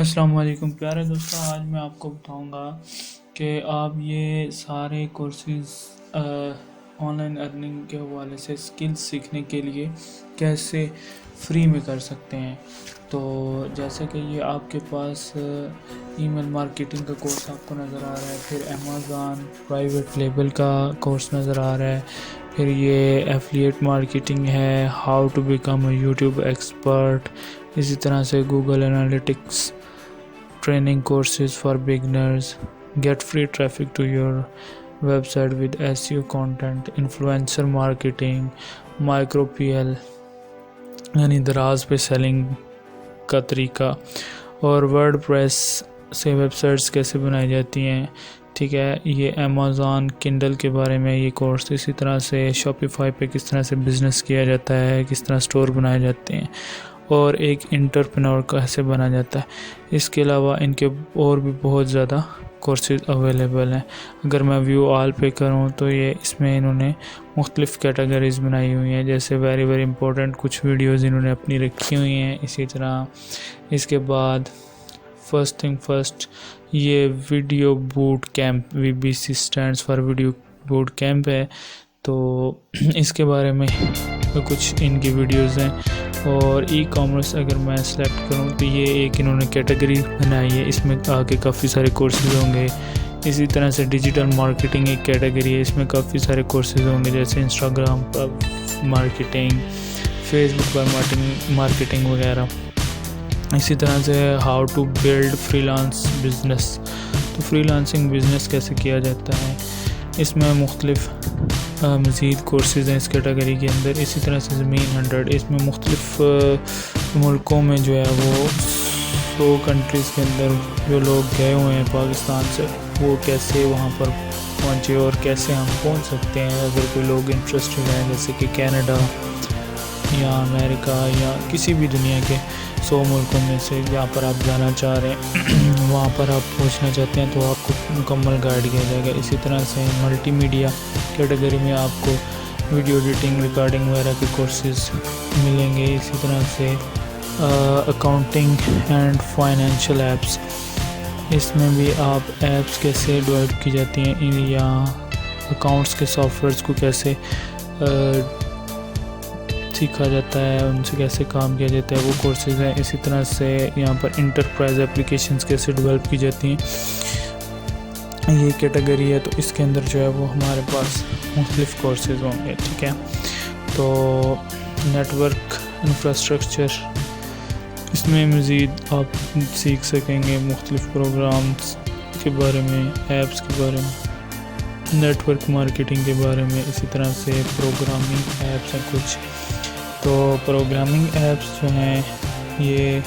السلام علیکم پیارے دوستوں، آج میں آپ کو بتاؤں گا کہ آپ یہ سارے کورسز آن لائن ارننگ کے حوالے سے سکلز سیکھنے کے لیے کیسے فری میں کر سکتے ہیں۔ تو جیسے کہ یہ آپ کے پاس ای میل مارکیٹنگ کا کورس آپ کو نظر آ رہا ہے، پھر امیزون پرائیویٹ لیبل کا کورس نظر آ رہا ہے، پھر یہ ایفلیٹ مارکیٹنگ ہے، how to become a YouTube expert, اسی طرح سے Google analytics training courses for beginners, get free traffic to your website with SEO content, influencer marketing, micro PL یعنی دراز پہ سیلنگ کا طریقہ، اور ورڈ پریس سے ویب سائٹس کیسے بنائی جاتی ہیں، ٹھیک ہے۔ یہ امیزون کنڈل کے بارے میں یہ کورس، اسی طرح سے شاپیفائی پہ کس طرح سے بزنس کیا جاتا ہے، کس طرح سٹور بنائے جاتے ہیں، اور ایک انٹرپرینور کیسے بنا جاتا ہے۔ اس کے علاوہ ان کے اور بھی بہت زیادہ کورسز اویلیبل ہیں۔ اگر میں ویو آل پہ کروں تو یہ اس میں انہوں نے مختلف کیٹیگریز بنائی ہوئی ہیں، جیسے ویری امپورٹنٹ کچھ ویڈیوز انہوں نے اپنی رکھی ہوئی ہیں۔ اسی طرح اس کے بعد فرسٹ یہ video boot camp, VBC stands for video boot camp ہے، تو اس کے بارے میں کچھ ان کی ویڈیوز ہیں۔ اور ای کامرس اگر میں سلیکٹ کروں تو یہ ایک انہوں نے کیٹیگری بنائی ہے، اس میں آگے کافی سارے کورسز ہوں گے۔ اسی طرح سے ڈیجیٹل مارکیٹنگ ایک کیٹیگری ہے، اس میں کافی سارے کورسز ہوں گے، جیسے انسٹاگرام پر مارکیٹنگ، فیس بک پر مارکیٹنگ وغیرہ۔ اسی طرح سے how to build freelance business, تو فری لانسنگ بزنس کیسے کیا جاتا ہے، اس میں مختلف مزید کورسز ہیں اس کیٹیگری کے اندر۔ اسی طرح سے زمین 100، اس میں مختلف ملکوں میں جو ہے وہ 100 کنٹریز کے اندر جو لوگ گئے ہوئے ہیں پاکستان سے، وہ کیسے وہاں پر پہنچے اور کیسے ہم پہنچ سکتے ہیں اگر کوئی لوگ انٹرسٹڈ ہیں، جیسے کہ کینیڈا یا امریکہ یا کسی بھی دنیا کے 100 ملکوں میں سے جہاں پر آپ جانا چاہ رہے ہیں، وہاں پر آپ پہنچنا چاہتے ہیں تو آپ کو مکمل گائیڈ کیا جائے گا۔ اسی طرح سے ملٹی میڈیا کیٹیگری میں آپ کو ویڈیو ایڈیٹنگ، ریکارڈنگ وغیرہ کے کورسز ملیں گے۔ اسی طرح سے اکاؤنٹنگ اینڈ فائنینشیل ایپس، اس میں بھی آپ ایپس کیسے ڈیولپ کی جاتی ہیں یا اکاؤنٹس کے سافٹ ویئرس کو کیسے سیکھا جاتا ہے، ان سے کیسے کام کیا جاتا ہے، وہ کورسز ہیں۔ اسی طرح سے یہاں پر انٹرپرائز اپلیکیشنز کیسے ڈیولپ کی جاتی ہیں، یہ کیٹیگری ہے، تو اس کے اندر جو ہے وہ ہمارے پاس مختلف کورسز ہوں گے، ٹھیک ہے۔ تو نیٹ ورک انفراسٹرکچر، اس میں مزید آپ سیکھ سکیں گے مختلف پروگرامز کے بارے میں، ایپس کے بارے میں، نیٹ ورک مارکیٹنگ کے بارے میں۔ اسی طرح سے پروگرامنگ ایپس ہیں کچھ، تو پروگرامنگ ایپس جو ہیں یہ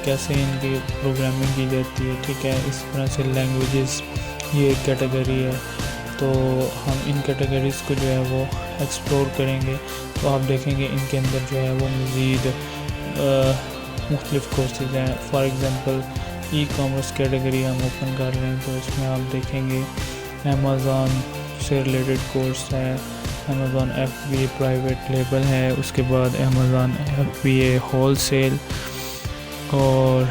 کیسے ان کی پروگرامنگ کی جاتی ہے، ٹھیک ہے۔ اس طرح سے لینگویجز، یہ ایک کیٹیگری ہے، تو ہم ان کیٹیگریز کو جو ہے وہ ایکسپلور کریں گے، تو آپ دیکھیں گے ان کے اندر جو ہے وہ مزید مختلف کورسز ہیں۔ For example e commerce category ہم اوپن کر لیں تو اس میں آپ دیکھیں گے امیزون سے ریلیٹڈ کورس ہے، امیزون FBA پرائیویٹ لیبل ہے، اس کے بعد امیزون FBA ہول سیل، اور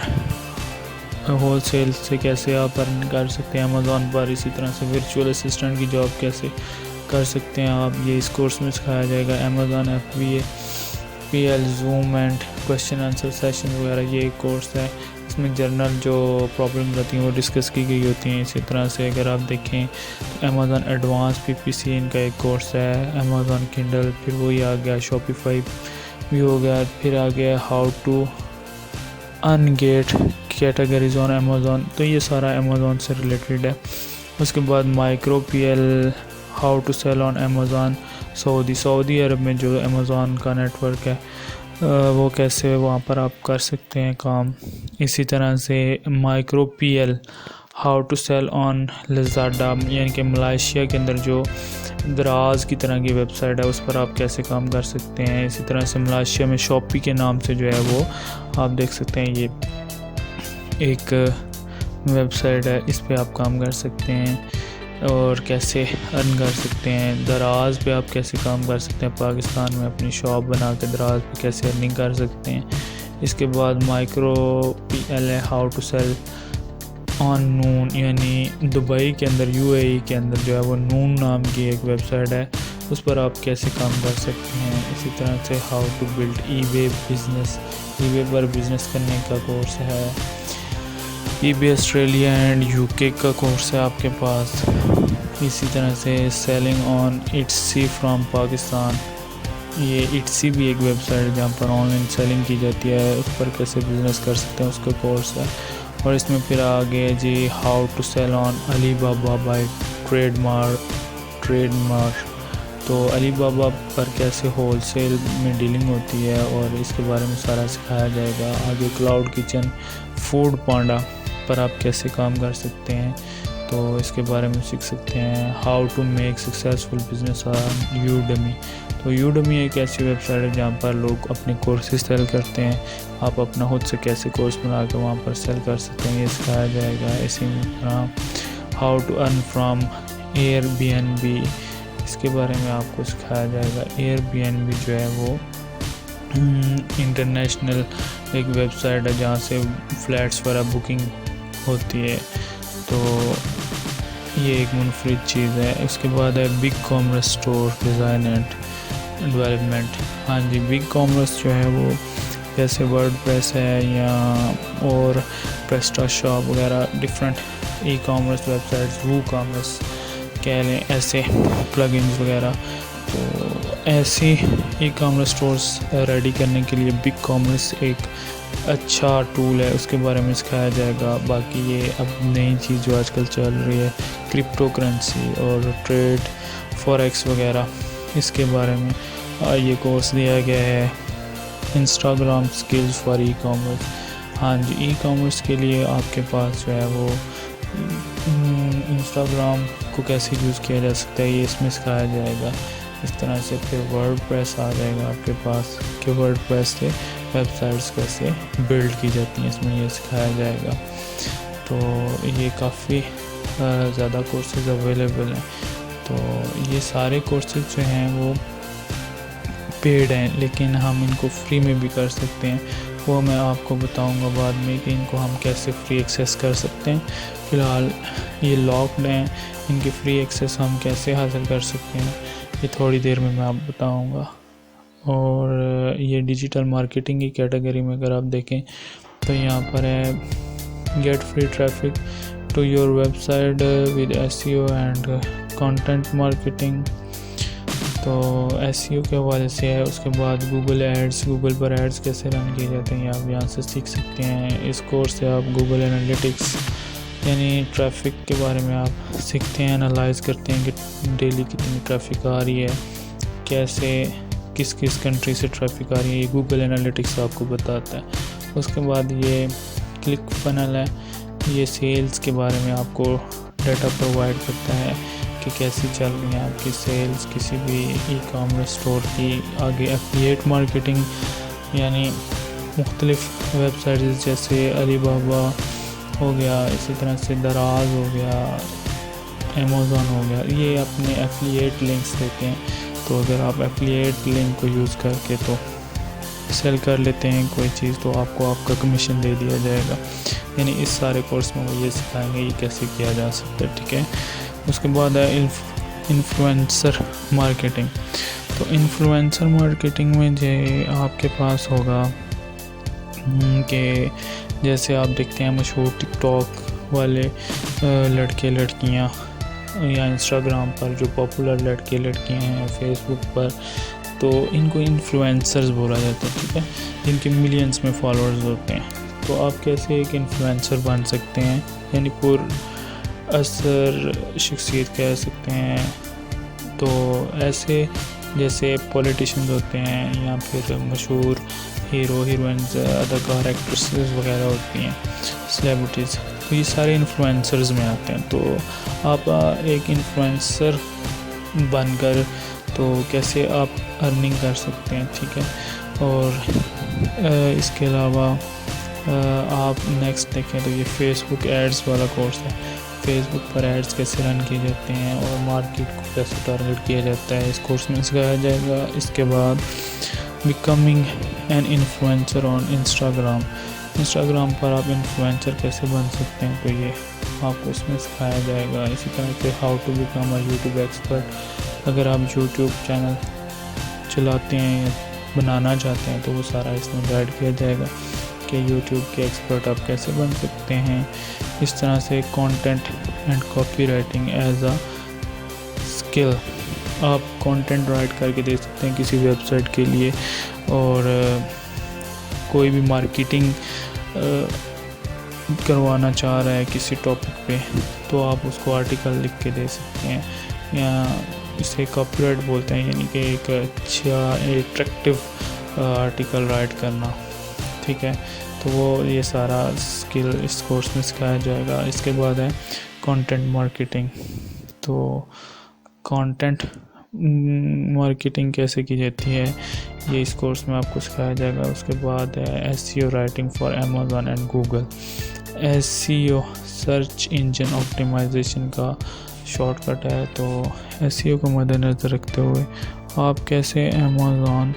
ہول سیل سے کیسے آپ ارن کر سکتے ہیں امیزون پر۔ اسی طرح سے ورچوئل اسسٹنٹ کی جاب کیسے کر سکتے ہیں آپ، یہ اس کورس میں سکھایا جائے گا۔ Amazon FBA PL zoom and question answer session وغیرہ، یہ ایک کورس ہے، اس میں جرنل جو پرابلم رہتی ہیں وہ ڈسکس کی گئی ہوتی ہیں۔ اسی طرح سے اگر آپ دیکھیں تو امیزون ایڈوانس PPC ان کا ایک کورس ہے، امیزون کنڈل، پھر وہی آ گیا شاپیفائی بھی ہو گیا، پھر آ گیا how to ungate categories on Amazon, تو یہ سارا امیزون سے ریلیٹڈ ہے۔ اس کے بعد micro PL how to sell on Amazon سعودی عرب میں جو امیزون کا نیٹ ورک ہے، وہ کیسے وہاں پر آپ کر سکتے ہیں کام۔ اسی طرح سے micro PL how to sell on Lazada, یعنی کہ ملائیشیا کے اندر جو دراز کی طرح کی ویب سائٹ ہے، اس پر آپ کیسے کام کر سکتے ہیں۔ اسی طرح سے ملائیشیا میں شاپی کے نام سے جو ہے وہ آپ دیکھ سکتے ہیں، یہ ایک ویب سائٹ ہے، اس پہ آپ کام کر سکتے ہیں اور کیسے ارن کر سکتے ہیں۔ دراز پہ آپ کیسے کام کر سکتے ہیں، پاکستان میں اپنی شاپ بنا کے دراز پہ کیسے ارننگ کر سکتے ہیں۔ اس کے بعد micro PLA how to sell on Noon, یعنی دبئی کے اندر UAE کے اندر جو ہے وہ نون نام کی ایک ویب سائٹ ہے، اس پر آپ کیسے کام کر سکتے ہیں۔ اسی طرح سے ہاؤ ٹو بلڈ ای بے بزنس، ای بے پر بزنس کرنے کا کورس ہے۔ ای بے آسٹریلیا اینڈ UK کا کورس ہے آپ کے پاس۔ اسی طرح سے سیلنگ آن ایٹسی فرام پاکستان، یہ ایٹسی بھی ایک ویب سائٹ ہے جہاں پر آن لائن سیلنگ کی جاتی ہے، اس پر کیسے بزنس کر سکتے ہیں اس کا کورس ہے۔ اور اس میں پھر آگے جی ہاؤ ٹو سیل آن علی بابا بائی ٹریڈ مارک، تو علی بابا پر کیسے ہول سیل میں ڈیلنگ ہوتی ہے اور اس کے بارے میں سارا سکھایا جائے گا۔ آگے کلاؤڈ کچن فوڈ پانڈا پر آپ کیسے کام کر سکتے ہیں، تو اس کے بارے میں سیکھ سکتے ہیں۔ How to make successful business on Udemy, تو یوڈمی ایک ایسی ویب سائٹ ہے جہاں پر لوگ اپنے کورسز سیل کرتے ہیں، آپ اپنا خود سے کیسے کورس بنا کے وہاں پر سیل کر سکتے ہیں، یہ سکھایا جائے گا۔ اسی طرح how to earn from Airbnb, اس کے بارے میں آپ کو سکھایا جائے گا۔ ایئر بی این بی جو ہے وہ انٹرنیشنل ایک ویب سائٹ ہے جہاں سے فلیٹس وغیرہ بکنگ ہوتی ہے، تو یہ ایک منفرد چیز ہے۔ اس کے بعد ہے big commerce store design and development, ہاں جی بگ کامرس جو ہے وہ جیسے ورڈ پریس ہے یا اور پریسٹا شاپ وغیرہ different e commerce web sites, وو کامرس کہہ لیں، ایسے پلگنز وغیرہ، تو ایسے ای کامرس سٹورز ریڈی کرنے کے لیے بگ کامرس ایک اچھا ٹول ہے، اس کے بارے میں سکھایا جائے گا۔ باقی یہ اب نئی چیز جو آج کل چل رہی ہے کرپٹو کرنسی اور ٹریڈ فوریکس وغیرہ، اس کے بارے میں یہ کورس دیا گیا ہے۔ Instagram skills for e commerce, ہاں جی ای کامرس کے لیے آپ کے پاس جو ہے وہ انسٹاگرام کو کیسے یوز کیا جا سکتا ہے، یہ اس میں سکھایا جائے گا۔ اس طرح سے پھر ورڈ پریس آ جائے گا آپ کے پاس کہ ورڈ پریس سے ویب سائٹس کیسے بلڈ کی جاتی ہیں، اس میں یہ سکھایا جائے گا۔ تو یہ کافی زیادہ کورسز اویلیبل ہیں، تو یہ سارے کورسز جو ہیں وہ پیڈ ہیں، لیکن ہم ان کو فری میں بھی کر سکتے ہیں، وہ میں آپ کو بتاؤں گا بعد میں کہ ان کو ہم کیسے فری ایکسیس کر سکتے ہیں۔ فی الحال یہ لاکڈ ہیں، ان کی فری ایکسیس ہم کیسے حاصل کر سکتے ہیں یہ تھوڑی دیر میں آپ بتاؤں گا۔ اور یہ ڈیجیٹل مارکیٹنگ کی کیٹیگری میں اگر آپ دیکھیں تو یہاں پر ہے get free traffic to your website with SEO and content marketing, تو SEO کے حوالے سے ہے۔ اس کے بعد گوگل ایڈس، گوگل پر ایڈس کیسے رن کیے جاتے ہیں آپ یہاں سے سیکھ سکتے ہیں۔ اس کورس سے آپ گوگل انالیٹکس یعنی ٹریفک کے بارے میں آپ سیکھتے ہیں، انالائز کرتے ہیں کہ ڈیلی کتنی ٹریفک آ رہی ہے، کیسے کس کنٹری سے ٹریفک آ رہی ہے، یہ گوگل انالیٹکس آپ کو بتاتا ہے۔ اس کے بعد یہ کلک فنل ہے، یہ سیلز کے بارے میں آپ کو ڈیٹا پرووائڈ کرتا ہے کہ کیسی چل رہی ہیں آپ کی سیلز کسی بھی ای کامرس اسٹور کی۔ آگے ایفیلیٹ مارکیٹنگ یعنی مختلف ویب سائٹس جیسے علی بابا ہو گیا، اسی طرح سے دراز ہو گیا، امیزون ہو گیا، یہ اپنے ایفیلیٹ لنکس دیتے ہیں، تو اگر آپ ایفیلیٹ لنک کو یوز کر کے تو سیل کر لیتے ہیں کوئی چیز تو آپ کو آپ کا کمیشن دے دیا جائے گا، یعنی اس سارے کورس میں وہ یہ سکھائیں گے یہ کیسے کیا جا سکتا ہے، ٹھیک ہے۔ اس کے بعد ہے انفلوئنسر مارکیٹنگ، تو انفلوئنسر مارکیٹنگ میں جو آپ کے پاس ہوگا کہ جیسے آپ دیکھتے ہیں مشہور ٹک ٹاک والے لڑکے لڑکیاں یا انسٹاگرام پر جو پاپولر لڑکے لڑکیاں ہیں، فیس بک پر، تو ان کو انفلوئنسرز بولا جاتا ہے، ٹھیک ہے، جن کے ملینز میں فالوورز ہوتے ہیں۔ تو آپ کیسے ایک انفلوئنسر بن سکتے ہیں، یعنی پر اثر شخصیت کہہ سکتے ہیں، تو ایسے جیسے پولیٹیشینز ہوتے ہیں یا پھر مشہور ہیرو ہیروئنز، اداکار ایکٹریسز وغیرہ ہوتی ہیں، سلیبریٹیز، تو یہ سارے انفلوئنسرز میں آتے ہیں۔ تو آپ ایک انفلوئنسر بن کر تو کیسے آپ ارننگ کر سکتے ہیں، ٹھیک ہے۔ اور اس کے علاوہ آپ نیکسٹ دیکھیں تو یہ فیس بک ایڈز والا کورس ہے، فیس بک پر ایڈز کیسے رن کیے جاتے ہیں اور مارکیٹ کو کیسے ٹارگیٹ کیا جاتا ہے، اس کورس میں سکھایا جائے گا۔ اس کے بعد becoming an influencer on Instagram پر آپ انفلوئنسر کیسے بن سکتے ہیں، تو یہ آپ کو اس میں سکھایا جائے گا. اسی طرح سے how to become a YouTube expert. اگر آپ یوٹیوب چینل چلاتے ہیں یا بنانا چاہتے ہیں تو وہ سارا اس میں گائیڈ کیا جائے گا کہ یوٹیوب کے ایکسپرٹ آپ کیسے بن سکتے ہیں. اس طرح سے content and copy writing as a skill. آپ کانٹینٹ رائٹ کر کے دے سکتے ہیں کسی ویب سائٹ کے لیے، اور کوئی بھی مارکیٹنگ کروانا چاہ رہا ہے کسی ٹاپک پہ تو آپ اس کو آرٹیکل لکھ کے دے سکتے ہیں، یا اسے کاپی رائٹ بولتے ہیں، یعنی کہ ایک اچھا اٹریکٹیو آرٹیکل رائٹ کرنا. ٹھیک ہے، تو وہ یہ سارا اسکل اس کورس میں سکھایا جائے گا. اس کے بعد ہے کانٹینٹ مارکیٹنگ. تو کانٹینٹ مارکیٹنگ کیسے کی جاتی ہے یہ اس کورس میں آپ کو سکھایا جائے گا. اس کے بعد ہے S E O writing for Amazon and Google. S E O search engine optimization کا شارٹ کٹ ہے. تو ایس سی او کو مد نظر رکھتے ہوئے آپ کیسے امیزون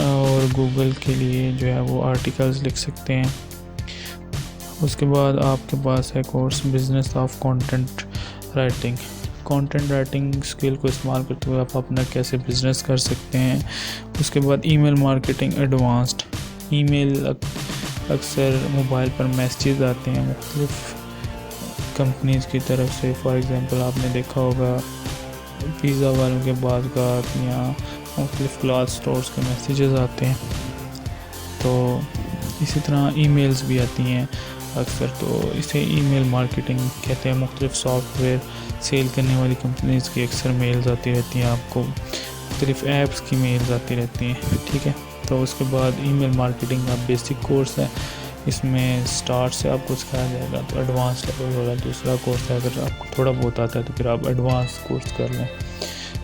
اور گوگل کے لیے جو ہے وہ آرٹیکلز لکھ سکتے ہیں. اس کے بعد آپ کے پاس ہے course business of content writing. Content writing skill کو استعمال کرتے ہوئے آپ اپنا کیسے بزنس کر سکتے ہیں. اس کے بعد ای میل مارکیٹنگ ایڈوانسڈ. ای میل اکثر موبائل پر میسیجز آتے ہیں مختلف کمپنیز کی طرف سے. فار ایگزامپل آپ نے دیکھا ہوگا پیزا والوں کے بعد کا یا مختلف کلاتھ سٹورز کے میسیجز آتے ہیں. تو اسی طرح ای میلز بھی آتی ہیں اکثر، تو اسے ای میل مارکیٹنگ کہتے ہیں. مختلف سافٹ ویئر سیل کرنے والی کمپنیز کی اکثر میلز آتی رہتی ہیں، آپ کو مختلف ایپس کی میلز آتی رہتی ہیں. ٹھیک ہے، تو اس کے بعد ای میل مارکیٹنگ کا بیسک کورس ہے. اس میں سٹارٹ سے آپ کو سکھایا جائے گا، تو ایڈوانس لیول والا دوسرا کورس ہے. اگر آپ کو تھوڑا بہت آتا ہے تو پھر آپ ایڈوانس کورس کر لیں.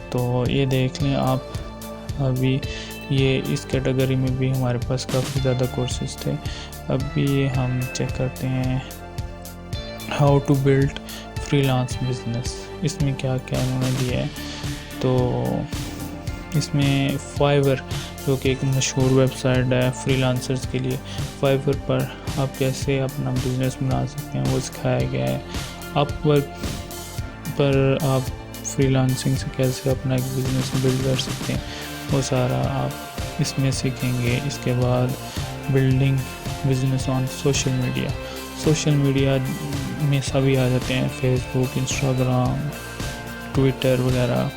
تو یہ دیکھ لیں آپ. ابھی یہ اس کیٹیگری میں بھی ہمارے پاس کافی زیادہ کورسز تھے. ابھی ہم چیک کرتے ہیں how to build freelance business. اس میں کیا کیا انہوں نے دیا ہے. تو اس میں فائیور جو کہ ایک مشہور ویب سائٹ ہے فری لانسرز کے لیے، فائیور پر آپ کیسے اپنا بزنس بنا سکتے ہیں وہ سکھایا گیا ہے. اپ ورک پر آپ فری لانسنگ سے کیسے اپنا ایک بزنس بلڈ کر سکتے ہیں وہ سارا آپ اس میں سیکھیں گے. اس کے بعد building business on social media. Social media میں سبھی آ جاتے ہیں، فیس بک، انسٹاگرام، ٹویٹر وغیرہ.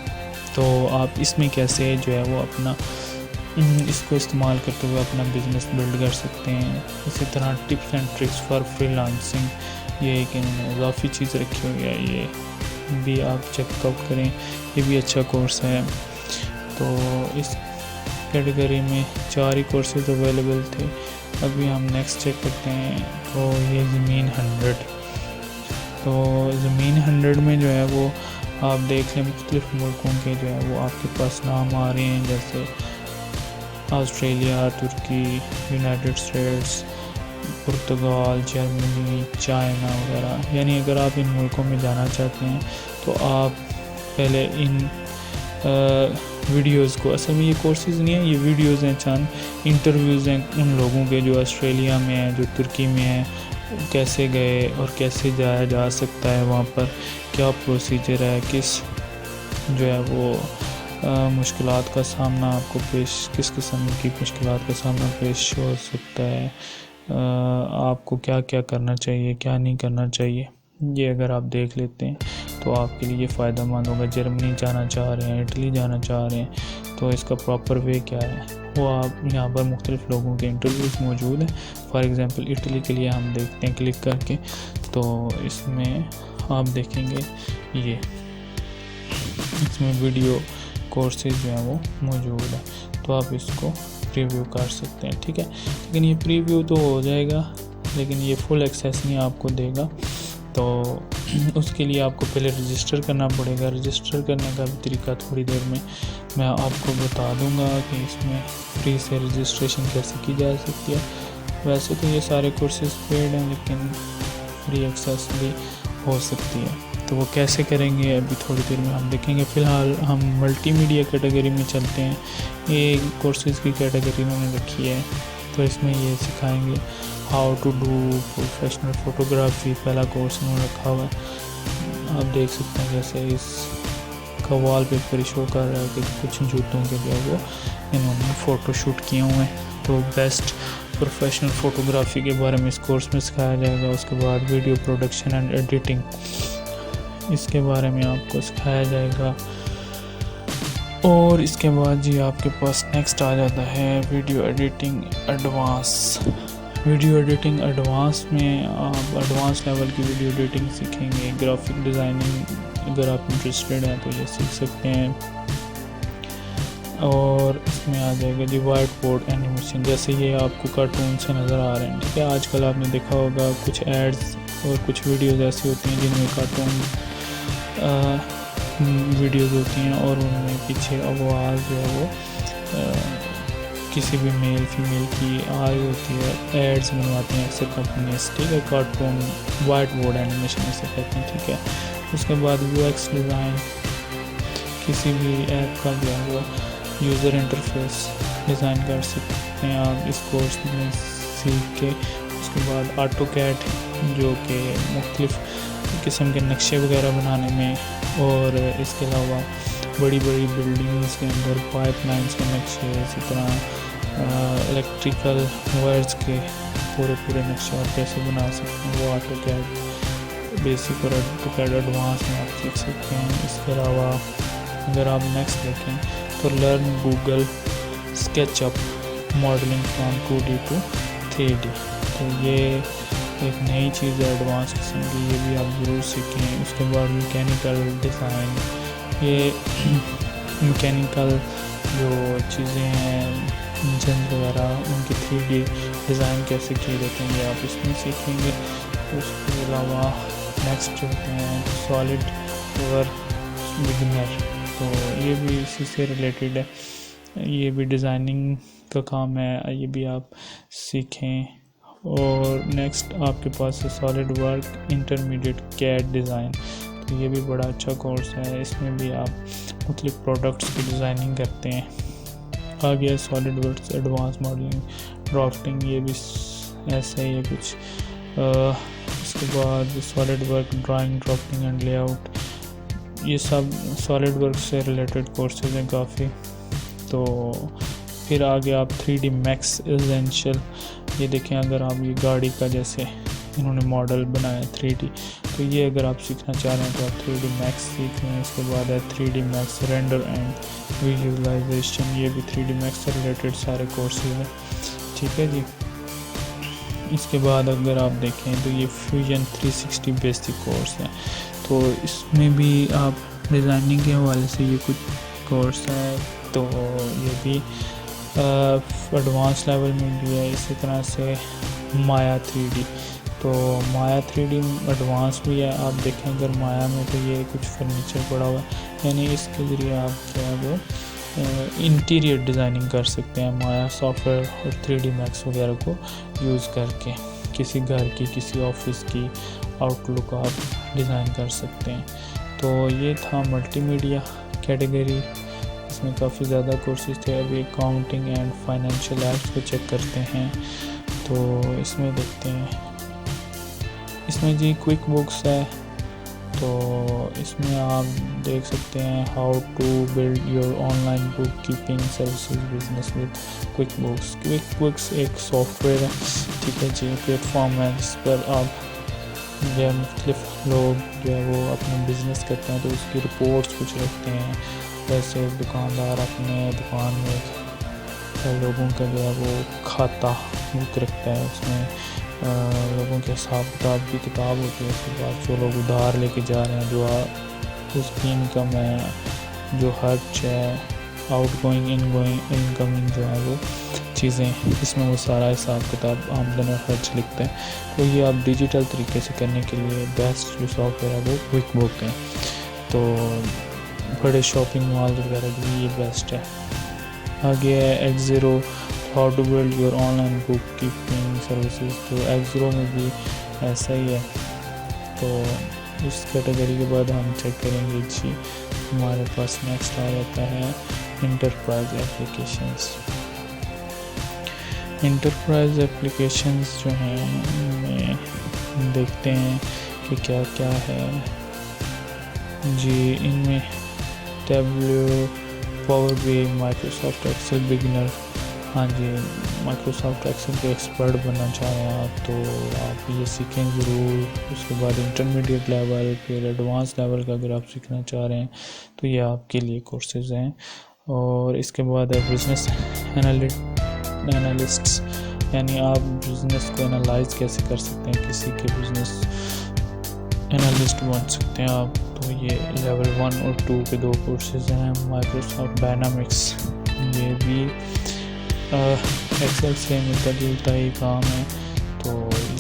تو آپ اس میں کیسے جو ہے وہ اپنا اس کو استعمال کرتے ہوئے اپنا بزنس بلڈ کر سکتے ہیں. اسی طرح tips and tricks for freelancing, یہ ایک انہوں نے اضافی چیز رکھی ہوئی ہے، یہ بھی آپ چیک آؤٹ کریں. یہ بھی اچھا کورس ہے. تو اس کیٹیگری میں 4 ہی کورسز اویلیبل تھے. ابھی ہم نیکسٹ چیک کرتے ہیں. تو یہ زمین 100. تو زمین 100 میں جو ہے وہ آپ دیکھ لیں مختلف ملکوں کے جو ہے وہ آپ کے پاس نام آ رہے ہیں، جیسے آسٹریلیا، ترکی، یونائٹڈ اسٹیٹس، پرتگال، جرمنی، چائنا وغیرہ. یعنی اگر آپ ان ملکوں میں جانا چاہتے ہیں تو آپ پہلے ان ویڈیوز کو، اصل میں یہ کورسز نہیں ہیں، یہ ویڈیوز ہیں، چند انٹرویوز ہیں ان لوگوں کے جو آسٹریلیا میں ہیں، جو ترکی میں ہیں، کیسے گئے اور کیسے جایا جا سکتا ہے وہاں پر، کیا پروسیجر ہے، کس جو ہے وہ مشکلات کا سامنا آپ کو کس قسم کی مشکلات کا سامنا پیش ہو سکتا ہے، آپ کو کیا کیا کرنا چاہیے، کیا نہیں کرنا چاہیے. یہ اگر آپ دیکھ لیتے ہیں تو آپ کے لیے فائدہ مند ہوگا. جرمنی جانا چاہ رہے ہیں، اٹلی جانا چاہ رہے ہیں، تو اس کا پراپر وے کیا ہے وہ آپ یہاں پر مختلف لوگوں کے انٹرویوز موجود ہیں. فار ایگزامپل اٹلی کے لیے ہم دیکھتے ہیں کلک کر کے، تو اس میں آپ دیکھیں گے یہ اس میں ویڈیو کورسز جو ہیں وہ موجود ہیں، تو آپ اس کو پریویو کر سکتے ہیں. ٹھیک ہے، لیکن یہ پریویو تو ہو جائے گا لیکن یہ فل ایکسیس نہیں آپ کو دے گا. تو اس کے لیے آپ کو پہلے رجسٹر کرنا پڑے گا. رجسٹر کرنے کا بھی طریقہ تھوڑی دیر میں آپ کو بتا دوں گا کہ اس میں فری سے رجسٹریشن کیسے کی جا سکتی ہے. ویسے تو یہ سارے کورسز پیڈ ہیں لیکن فری ایکسیس بھی ہو سکتی ہے. تو وہ کیسے کریں گے ابھی تھوڑی دیر میں ہم دیکھیں گے. فی الحال ہم ملٹی میڈیا کیٹیگری میں چلتے ہیں. یہ کورسز کی کیٹیگری انہوں نے رکھی ہے, تو اس میں یہ سکھائیں گے how to do professional photography. پہلا کورس انہوں نے رکھا ہوا ہے, آپ دیکھ سکتے ہیں جیسے اس کا وال پیپر شو کر رہا ہے کہ کچھ جوتوں کے جو ہے وہ انہوں نے فوٹو شوٹ کیے ہوئے ہیں. تو بیسٹ پروفیشنل فوٹوگرافی کے بارے میں اس کورس میں سکھایا جائے گا. اس کے بعد ویڈیو پروڈکشن اینڈ ایڈیٹنگ, اس کے بارے میں آپ کو سکھایا جائے گا. اور اس کے بعد جی آپ کے پاس نیکسٹ آ جاتا ہے video editing advance. Video editing advance میں آپ ایڈوانس لیول کی ویڈیو ایڈیٹنگ سیکھیں گے. گرافک ڈیزائننگ اگر آپ انٹرسٹیڈ ہیں تو یہ سیکھ سکتے ہیں. اور اس میں آ جائے گا جی وائٹ بورڈ اینیمیشن, جیسے یہ آپ کو کارٹون سے نظر آ رہے ہیں, ٹھیک ہے. آج کل آپ نے دیکھا ہوگا کچھ ایڈز اور کچھ ویڈیوز ایسی ہوتی ہیں جن میں کارٹون ویڈیوز ہوتی ہیں اور ان میں پیچھے آواز جو ہے وہ کسی بھی میل فیمیل کی آ رہی ہوتی ہے. ایڈز بنواتے ہیں اکثر کمپنیز, ٹھیک ہے. کارٹون وائٹ بورڈ اینیمیشن اسے کہتے ہیں, ٹھیک ہے. اس کے بعد یو ایکس ڈیزائن, کسی بھی ایپ کا جو ہے وہ یوزر انٹرفیس ڈیزائن کر سکتے ہیں آپ اس کورس میں سیکھ کے. اس کے بعد آٹو کیڈ جو کہ مختلف قسم کے نقشے وغیرہ بنانے میں, اور اس کے علاوہ بڑی بڑی بلڈنگز کے اندر پائپ لائنس کے نقشے, اسی طرح الیکٹریکل وائرز کے پورے نقشے آپ کیسے بنا سکتے ہیں وہ آٹو کیڈ بیسک اور آٹو کیڈ ایڈوانس میں آپ سیکھ سکتے ہیں. اس کے علاوہ اگر آپ نیکسٹ دیکھیں تو learn Google sketch up modelling from 2D to 3D. تو یہ ایک نئی چیز ہے ایڈوانس قسم کی, یہ بھی آپ ضرور سیکھیں. اس کے بعد میکینیکل ڈیزائن, یہ میکینیکل جو چیزیں ہیں انجن وغیرہ ان کی 3D ڈیزائن کیسے کیے جاتے ہیں یہ آپ اس میں سیکھیں گے. اس کے علاوہ نیکسٹ ہوتے ہیں سالڈ ورک بگنر, تو یہ بھی اسی سے ریلیٹڈ ہے, یہ بھی ڈیزائننگ کا کام ہے, یہ بھی آپ سیکھیں. اور نیکسٹ آپ کے پاس ہے سالڈ ورک انٹرمیڈیٹ کیڈ ڈیزائن, تو یہ بھی بڑا اچھا کورس ہے. اس میں بھی آپ مختلف پروڈکٹس کی ڈیزائننگ کرتے ہیں. آگے solid works advance modelling drafting, یہ بھی ایسا ہی ہے کچھ. اس کے بعد solid work drawing drafting and lay out, یہ سب سالڈ ورک سے ریلیٹڈ کورسز ہیں کافی. تو پھر آگے آپ 3D میکس ایسینشیل, یہ دیکھیں اگر آپ یہ گاڑی کا جیسے انہوں نے ماڈل بنایا 3D, تو یہ اگر آپ سیکھنا چاہ رہے ہیں تو آپ 3D میکس سیکھ لیں. اس کے بعد ہے 3D میکس رینڈر اینڈ ویژوائزیشن, یہ بھی 3D میکس سے ریلیٹڈ سارے کورسز ہیں, ٹھیک ہے جی. اس کے بعد اگر آپ دیکھیں تو یہ فیوژن 360 بیسک کورس ہے, تو اس میں بھی آپ ڈیزائننگ کے حوالے سے یہ کچھ کورس ہے, تو یہ بھی ایڈوانس لیول میں بھی ہے. اسی طرح سے مایا 3D, تو مایا 3D ایڈوانس بھی ہے. آپ دیکھیں اگر مایا میں تو یہ کچھ فرنیچر پڑا ہوا ہے, یعنی اس کے ذریعے آپ جو ہے وہ انٹیریئر ڈیزائننگ کر سکتے ہیں مایا سافٹ ویئر اور 3D میکس وغیرہ کو یوز کر کے. کسی گھر کی, کسی آفس کی آؤٹ لک آپ ڈیزائن کر سکتے ہیں. تو یہ تھا ملٹی میڈیا کیٹیگری, اس میں کافی زیادہ کورسز تھے. ابھی اکاؤنٹنگ اینڈ فائنینشیل ایپس کو چیک کرتے ہیں, تو اس میں دیکھتے ہیں. اس میں جی کوئک بکس ہے, تو اس میں آپ دیکھ سکتے ہیں how to build your online bookkeeping services business with QuickBooks. QuickBooks ایک سافٹ ویئر ہے, ٹھیک ہے جی, پلیٹ فارم ہے جس پر آپ جو ہے مختلف لوگ جو ہے وہ اپنا بزنس کرتے ہیں تو اس کی رپورٹس کچھ رکھتے ہیں. جیسے دکاندار اپنے دکان میں لوگوں کا جو ہے وہ کھاتا بک رکھتا ہے, اس میں لوگوں کے حساب کتاب کی کتاب ہوتی ہے. اس کے بعد جو لوگ ادھار لے کے جا رہے ہیں, جو اس کی انکم ہے, جو خرچ ہے, out going in going incoming جو ہے وہ چیزیں, اس میں وہ سارا حساب کتاب آمدن اور خرچ لکھتا ہے. تو یہ آپ ڈیجیٹل طریقے سے کرنے کے لیے بیسٹ جو سافٹ ویئر ہے وہ کوئک بک ہے. تو بڑے شاپنگ مال وغیرہ کے لیے یہ بیسٹ ہے. آگے ہے Xero how to build your online bookkeeping services, تو ایکزیرو میں بھی ایسا ہی ہے. تو اس کیٹیگری کے بعد ہم چیک کریں گے جی ہمارے پاس نیکسٹ آ جاتا ہے انٹرپرائز ایپلیکیشنز. انٹرپرائز ایپلیکیشنز جو ہیں ان میں دیکھتے ہیں کہ کیا کیا ہے جی. ان میں Tableau, power BI, Microsoft Excel beginner. ہاں جی، مائکروسافٹ ایکسل کے ایکسپرٹ بننا چاہ رہے ہیں آپ تو آپ یہ سیکھیں ضرور. اس کے بعد انٹرمیڈیٹ لیول، پھر ایڈوانس لیول کا اگر آپ سیکھنا چاہ رہے ہیں تو یہ آپ کے لیے کورسز ہیں. اور اس کے بعد ہے بزنس انالسٹس، یعنی آپ بزنس کو انالائز کیسے کر سکتے ہیں، کسی کے بزنس انالسٹ بن سکتے ہیں آپ. تو یہ لیول 1 اور 2 کے 2 کورسز ہیں. مائکروسافٹ ڈائنامکس، یہ بھی ایکسل سے ملتا جلتا ہی کام ہے تو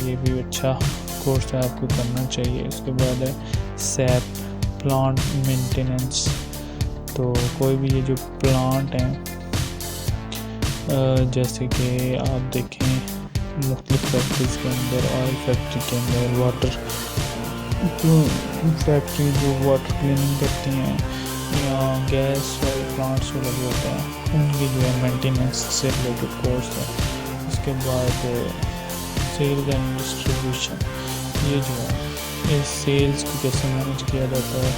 یہ بھی اچھا کورس ہے، آپ کو کرنا چاہیے. اس کے بعد ہے سیپ، پلانٹ مینٹیننس. تو کوئی بھی یہ جو پلانٹ ہیں جیسے کہ آپ دیکھیں مختلف فیکٹریز کے اندر، آئل فیکٹری کے اندر، واٹر فیکٹری جو واٹر کلیننگ کرتی ہیں، یا گیس والے پلانٹس جو لگے ہوتے ہیں ان کی جو ہے مینٹیننس سے ریلیٹڈ کورس ہے. اس کے بعد سیلز اینڈ ڈسٹریبیوشن، یہ جو ہے اس سیلز کو کیسے مینیج کیا جاتا ہے،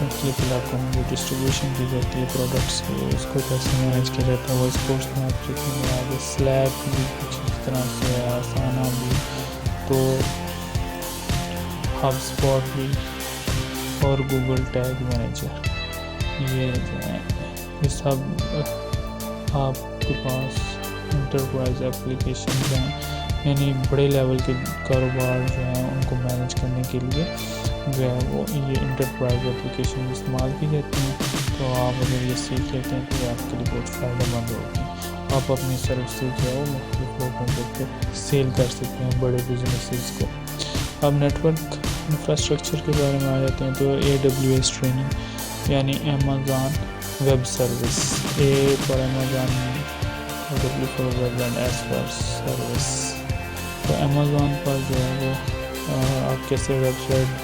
مختلف علاقوں میں جو ڈسٹریبیوشن کی جاتی ہے پروڈکٹس کی، اس کو کیسے مینیج کیا جاتا ہے، وہ اس کورس میں آپ سیکھیں گے. آگے سلیک بھی کچھ اس طرح سے ہے، آسانہ بھی، تو ہب اسپاٹ بھی، اور گوگل ٹیگ مینیجر. یہ جو ہے یہ سب آپ کے پاس انٹرپرائز ایپلیکیشنز ہیں، یعنی بڑے لیول کے کاروبار جو ہیں ان کو مینیج کرنے کے لیے جو ہے وہ یہ انٹرپرائز ایپلیکیشن استعمال کی جاتی ہیں. تو آپ اگر یہ سیکھ لیتے ہیں تو یہ آپ کے لیے بہت فائدہ مند ہوگی. آپ اپنی سروسز جو ہے وہ مختلف لوگوں کو پھر سیل کر سکتے ہیں، بڑے بزنسز کو. اب نیٹورک انفراسٹرکچر کے بارے میں آ جاتے ہیں تو AWS ٹریننگ، یعنی Amazon web service. A for Amazon, W for web and S for service. تو امیزون پر جو ہے وہ آپ کیسے ویب سائٹ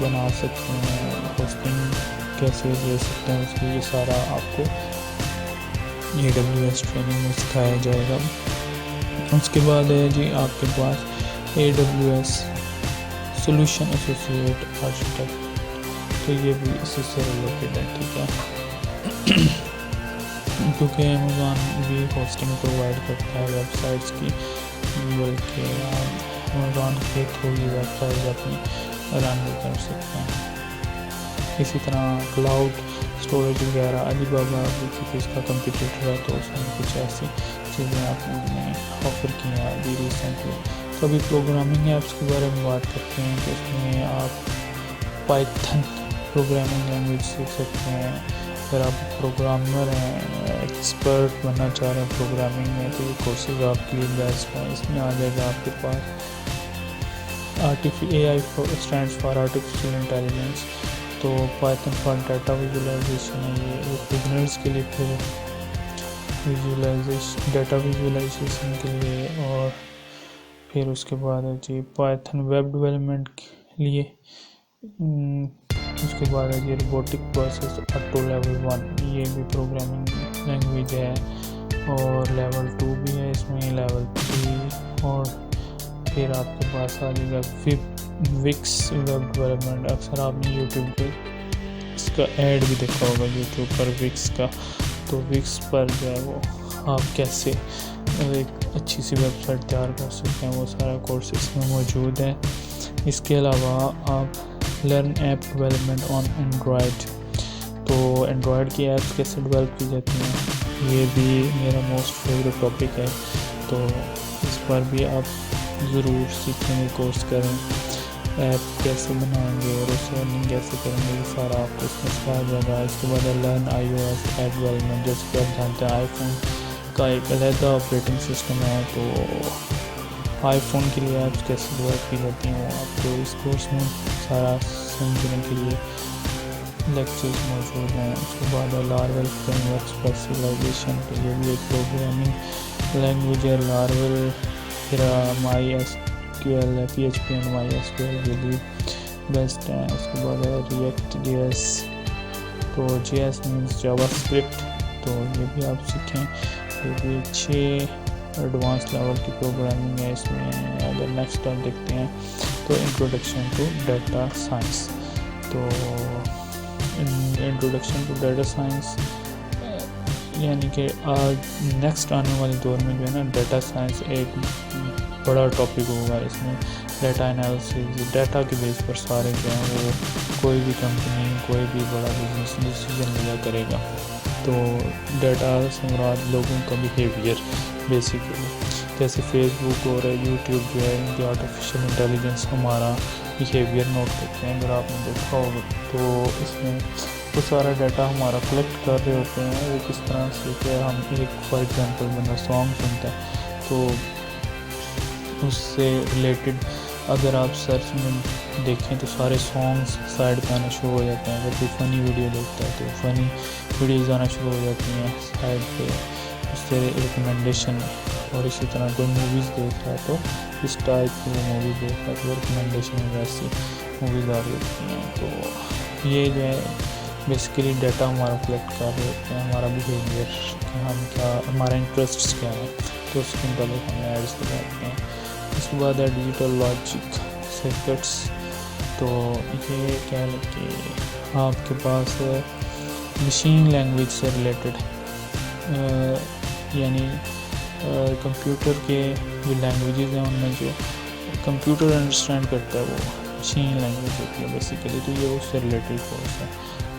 بنا سکتے ہیں، ہوسٹنگ کیسے دے سکتے ہیں، اس کی یہ سارا آپ کو AWS ٹریننگ میں سکھایا جائے گا. اس کے بعد ہے جی آپ کے پاس AWS سولوشن ایسوسیٹ آرکیٹیکٹ. تو یہ بھی اسی سے ریلیٹڈ ہے، ٹھیک ہے، کیونکہ امیزون بھی ہوسٹنگ پرووائڈ کرتا ہے ویب سائٹس کی، بلکہ امیزون کے تھرو ہی ویب سائٹس اپنی رن بھی کر سکتے ہیں. اسی طرح کلاؤڈ اسٹوریج وغیرہ، علی بابا بھی کیونکہ اس کا کمپیٹیٹر ہے تو اس میں کچھ ایسی چیزیں آپ نے آفر کی ہیں ابھی ریسنٹلی. تو ابھی پروگرامنگ ایپس کے بارے میں بات کرتے ہیں تو اس میں آپ پائتھن پروگرامنگ لینگویج سیکھ سکتے ہیں. اگر آپ پروگرامر ہیں، ایکسپرٹ بننا چاہ رہے ہیں پروگرامنگ میں تو یہ کورسز آپ کے لیے بیسٹ ہیں. اس میں آ جائے گا آپ کے پاس AI stands for artificial intelligence. تو پائتھن فار ڈیٹا ویژولائزیشن ہے، یہ بگنرز کے لیے، پھر ڈیٹا ویژولائزیشن کے لیے. اور پھر اس کے بعد ہے جی پائتھن ویب ڈیولپمنٹ کے لیے. اس کے بعد ہے جی روبوٹک پروسیس آٹو لیول 1، یہ بھی پروگرامنگ لینگویج ہے. اور لیول 2 بھی ہے اس میں، لیول 3. اور پھر آپ کے پاس آ جائے گا وکس ویب ڈیولپمنٹ. اکثر آپ نے یوٹیوب پہ اس کا ایڈ بھی دیکھا ہوگا یوٹیوب پر وکس کا. تو وکس پر جو ہے وہ آپ کیسے ایک اچھی سی ویب سائٹ تیار کر سکتے ہیں، وہ سارا کورس اس میں موجود ہے. اس کے علاوہ آپ لرن ایپ ڈیولپمنٹ آن اینڈرائڈ، تو اینڈرائڈ کی ایپس کیسے ڈیولپ کی جاتی ہیں، یہ بھی میرا موسٹ فیوریٹ ٹاپک ہے. تو اس پر بھی آپ ضرور سیکھیں گے، کورس کریں، ایپ کیسے بنائیں گے اور اس رننگ کیسے کریں گے، یہ سارا آپ کو اس میں سکھایا جائے گا. اس کے بعد لرن iOS ایپ ڈیولپمنٹ، جیسے کہ آپ جانتے ہیں آئی فون کا ایک علیحدہ آپریٹنگ سسٹم ہے، تو آئی فون کے لیے ایپس کیسے ڈیولپ کی جاتی ہیں وہ آپ کو اس کورس میں سارا سمجھنے کے لیے لیکچرز موجود ہیں. اس کے بعد لارویل فریم ورک اسپیشلائزیشن، تو یہ بھی ایک پروگرامنگ لینگویج ہے. لارویل پھر MySQL ہے، PHP اینڈ MySQL کے لیے. بیسٹ ہیں. اس کے بعد ہے ریئیکٹ جی ایس. تو جی ایس مینس جاوا اسکرپٹ. تو یہ بھی آپ سیکھیں. یہ بھی اچھے ایڈوانس لیول کی پروگرامنگ ہے اس میں. اگر نیکسٹ آپ دیکھتے ہیں تو انٹروڈکشن ٹو ڈیٹا سائنس. تو انٹروڈکشن ٹو ڈیٹا سائنس یعنی کہ آج نیکسٹ آنے والے دور میں جو ہے نا ڈیٹا سائنس ایک بڑا ٹاپک ہوگا. اس میں ڈیٹا انالیسس ڈیٹا کے بیس پر سارے جو ہیں وہ کوئی بھی کمپنی کوئی بھی بڑا بزنس ڈیسیژن لیا کرے گا. تو ڈیٹا سے مراد لوگوں کا بیہیویئر بیسیکلی. جیسے فیس بک اور یوٹیوب جو ہے ان کی آرٹیفیشیل انٹیلیجنس ہمارا بیہیویئر نوٹ کرتے ہیں. اگر آپ نے دیکھا ہوگا تو اس میں وہ سارا ڈیٹا ہمارا کلیکٹ کر رہے ہوتے ہیں. وہ کس طرح سے کہ ہم ایک فار ایگزامپل بندہ سانگ سنتا ہے تو اس سے ریلیٹڈ اگر آپ سرچ میں دیکھیں تو سارے سانگس سائڈ پہ آنا شروع ہو جاتے ہیں. اگر کوئی فنی ویڈیو دیکھتا ہے تو فنی ویڈیوز آنا شروع ہو جاتی ہیں سائڈ پہ اس سے ریکمنڈیشن. اور اسی طرح کوئی موویز دیکھ رہا ہے تو اس ٹائپ کی وہ مووی دیکھ رہا ہے تو ریکمنڈیشن میں ویسی موویز آ رہی ہوتی ہیں. تو یہ جو ہے بیسیکلی ڈیٹا ہمارا کلیکٹ کر رہے ہوتے ہیں ہمارا بیہیویئر کہ ہم کیا ہمارا انٹرسٹس کیا ہے تو اس کے مطابق ہم ایڈس لگاتے ہیں. اس کے بعد ہے ڈیجیٹل لاجک سرکٹس. تو یہ کہہ لیں کہ آپ کے پاس مشین لینگویج سے ریلیٹڈ یعنی کمپیوٹر کے جو لینگویجز ہیں ان میں جو کمپیوٹر انڈرسٹینڈ کرتا ہے وہ مشین لینگویج ہوتی ہے بیسیکلی. تو یہ اس سے ریلیٹڈ کورس ہے.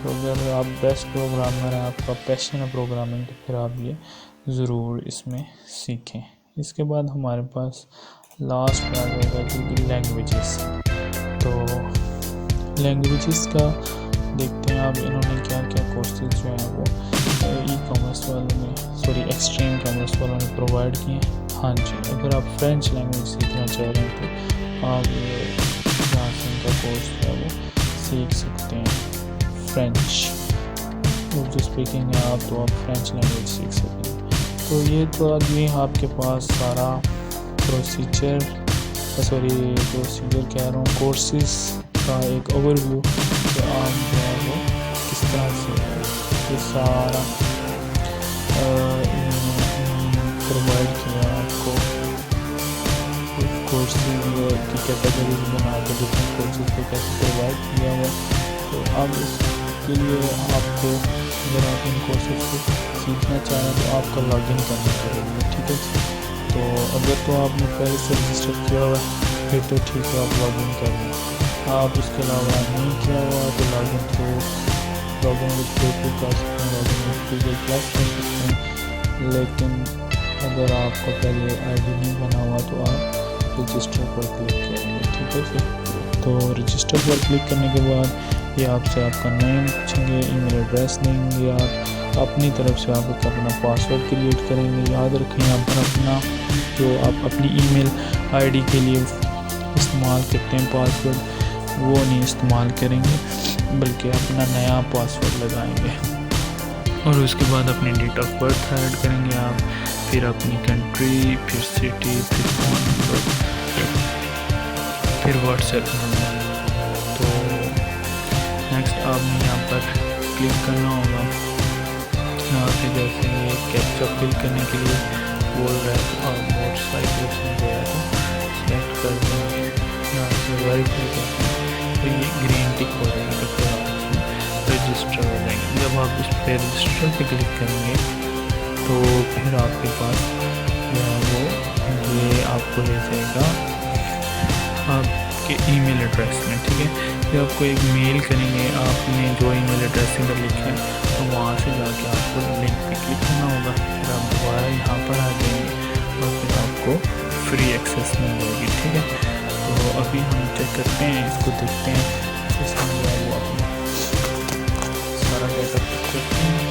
تو اگر آپ بیسٹ پروگرامر ہیں آپ کا پیشن ہے پروگرامنگ تو پھر آپ یہ ضرور اس میں سیکھیں. اس کے بعد ہمارے پاس لاسٹ آ جائے گا جو کہ لینگویجز. تو لینگویجز کا دیکھتے ہیں آپ انہوں نے کیا کیا کورسز جو ہیں وہ ای کامرس والوں نے ایکسٹریم کامرس والوں نے پرووائڈ کیے ہیں. ہاں جی اگر آپ فرینچ لینگویج سیکھنا چاہ رہے ہیں تو آپ یہاں سے ان کا کورس جو ہے وہ سیکھ سکتے ہیں. فرینچ اردو اسپیکنگ ہے آپ تو آپ فرینچ لینگویج سیکھ سکتے ہیں. تو یہ تو آدمی آپ کے پاس سارا پروسیجر کہہ رہا ہوں کورسز کا ایک اوور ویو کہ آپ جو ہے وہ کس طرح سے یہ سارا پرووائڈ کیا آپ کو کورسز کی کیٹیگریز بنا کے ڈفرینٹ کورسز کو کیسے پرووائڈ کیا ہوا. تو اب اس کے لیے آپ کو اگر آپ ان کورسز کو سیکھنا چاہیں تو آپ کا لاگ ان کرنا پڑے گا. ٹھیک ہے. تو اگر تو آپ نے پہلے سے رجسٹر کیا ہوا ہے پھر تو ٹھیک ہے آپ لاگ ان کر لیں. آپ اس کے علاوہ نہیں کیا ہوا تو log in through log in with Facebook کر سکتے ہیں log in with Google plus کر سکتے ہیں. لیکن اگر آپ کا پہلے آئی ڈی نہیں بنا ہوا تو آپ رجسٹر پر کلک کریں گے. ٹھیک ہے پھر تو رجسٹر پر کلک کرنے کے بعد یہ آپ سے آپ کا نیم پوچھیں گے ای میل ایڈریس دیں گے. آپ اپنی طرف سے آپ ایک اپنا پاسورڈ کریٹ کریں گے. یاد رکھیں آپ اپنا جو آپ اپنی ای میل آئی ڈی کے لیے استعمال کرتے ہیں پاسورڈ وہ نہیں استعمال کریں گے بلکہ اپنا نیا پاسورڈ لگائیں گے. اور اس کے بعد اپنی ڈیٹ آف برتھ ایڈ کریں گے آپ. پھر اپنی کنٹری پھر سٹی پھر فون نمبر پھر واٹس ایپ نمبر. تو نیکسٹ آپ نے یہاں پر کلک کرنا ہوگا. یہاں سے جیسے یہ کیپچا فل کرنے کے لیے بول رہا ہے تو آپ موٹر سائیکل میں جو ہے تو سلیکٹ کر دیں گے. یہاں سے ویریفائی کرتے ہیں تو یہ گرین ٹک ہو جائے گا. پھر آپ اس میں رجسٹر ہو جائیں گے. جب آپ اس پہ رجسٹر پہ کلک کریں گے تو پھر آپ کے پاس جو ہے وہ یہ آپ کو لے جائے گا آپ کے ای میل ایڈریس میں. ٹھیک ہے. جب آپ کو ایک میل کریں گے آپ نے جو ای میل ایڈریس ادھر لکھا ہے تو وہاں سے جا کے آپ کو لنک پہ کلک کرنا ہوگا. پھر آپ دوبارہ یہاں پر آ جائیں گے اور پھر آپ کو فری ایکسیس مل جائے گی. ٹھیک ہے. تو ابھی ہم چیک کرتے ہیں اس کو دیکھتے ہیں اس میں جو ہے وہ اپنا سارا ڈیٹا چیک کرتے ہیں.